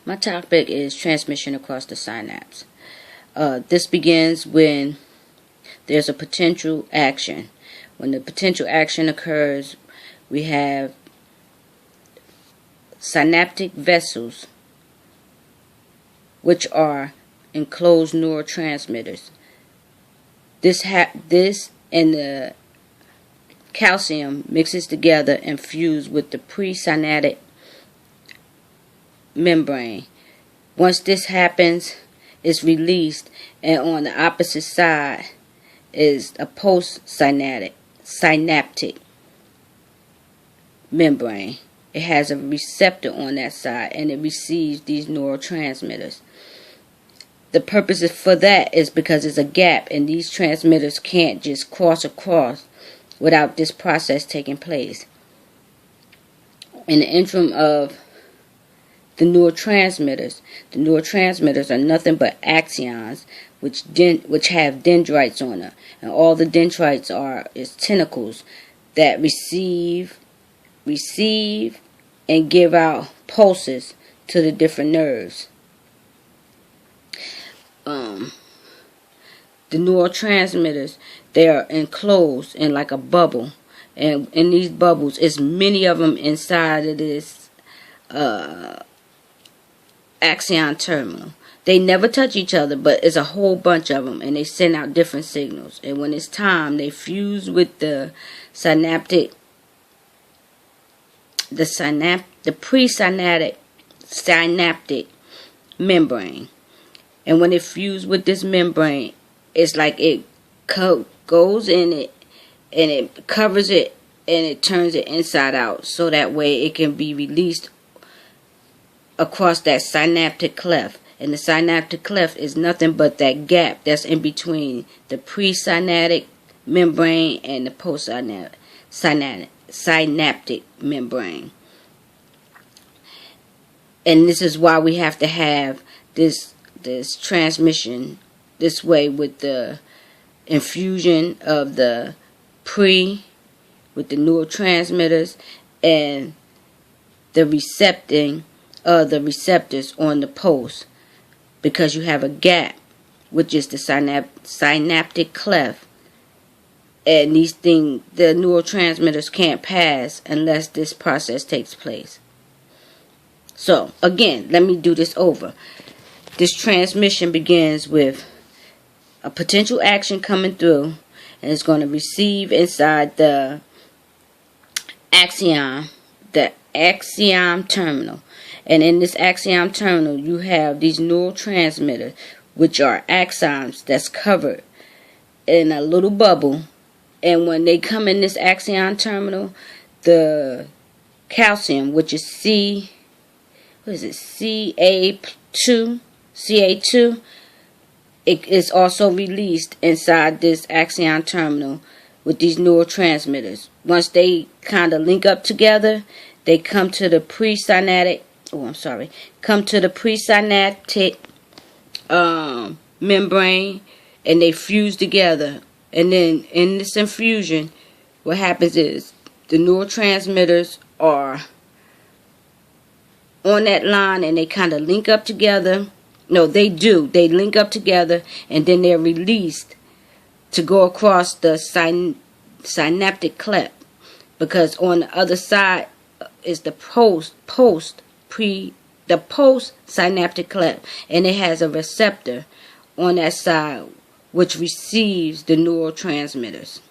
My topic is transmission across the synapse. This begins when there's a potential action. When the potential action occurs, we have synaptic vessels, which are enclosed neurotransmitters. This and the calcium mixes together and fuse with the presynaptic membrane. Once this happens, it's released, and on the opposite side is a postsynaptic membrane. It has a receptor on that side, and it receives these neurotransmitters. The purpose for that is because there's a gap, and these transmitters can't just cross across without this process taking place. In the interim of the neurotransmitters are nothing but axons which have dendrites on them, and all the dendrites is tentacles that receive and give out pulses to the different nerves. The neurotransmitters, they are enclosed in like a bubble, and in these bubbles, is many of them inside of this axon terminal. They never touch each other, but it's a whole bunch of them, and they send out different signals. And when it's time, they fuse with the presynaptic membrane. And when it fuses with this membrane, it's like it goes in it, and it covers it, and it turns it inside out, so that way it can be released across that synaptic cleft. And the synaptic cleft is nothing but that gap that's in between the presynaptic membrane and the postsynaptic membrane. And this is why we have to have this transmission this way, with the infusion of the with the neurotransmitters and the receptors on the post, because you have a gap, which is the synaptic cleft, and the neurotransmitters can't pass unless this process takes place. So again, let me do this over. This transmission begins with a potential action coming through, and it's going to receive inside the axion terminal. And in this axion terminal, you have these neurotransmitters, which are axons that's covered in a little bubble. And when they come in this axion terminal, the calcium, which is CA2, it is also released inside this axion terminal with these neurotransmitters. Once they kind of link up together, they come to the presynaptic membrane, and they fuse together. And then in this infusion, what happens is the neurotransmitters are on that line, and they kind of link up together. No, they do. They link up together, and then they're released to go across the synaptic cleft, because on the other side is the postsynaptic cleft, and it has a receptor on that side which receives the neurotransmitters.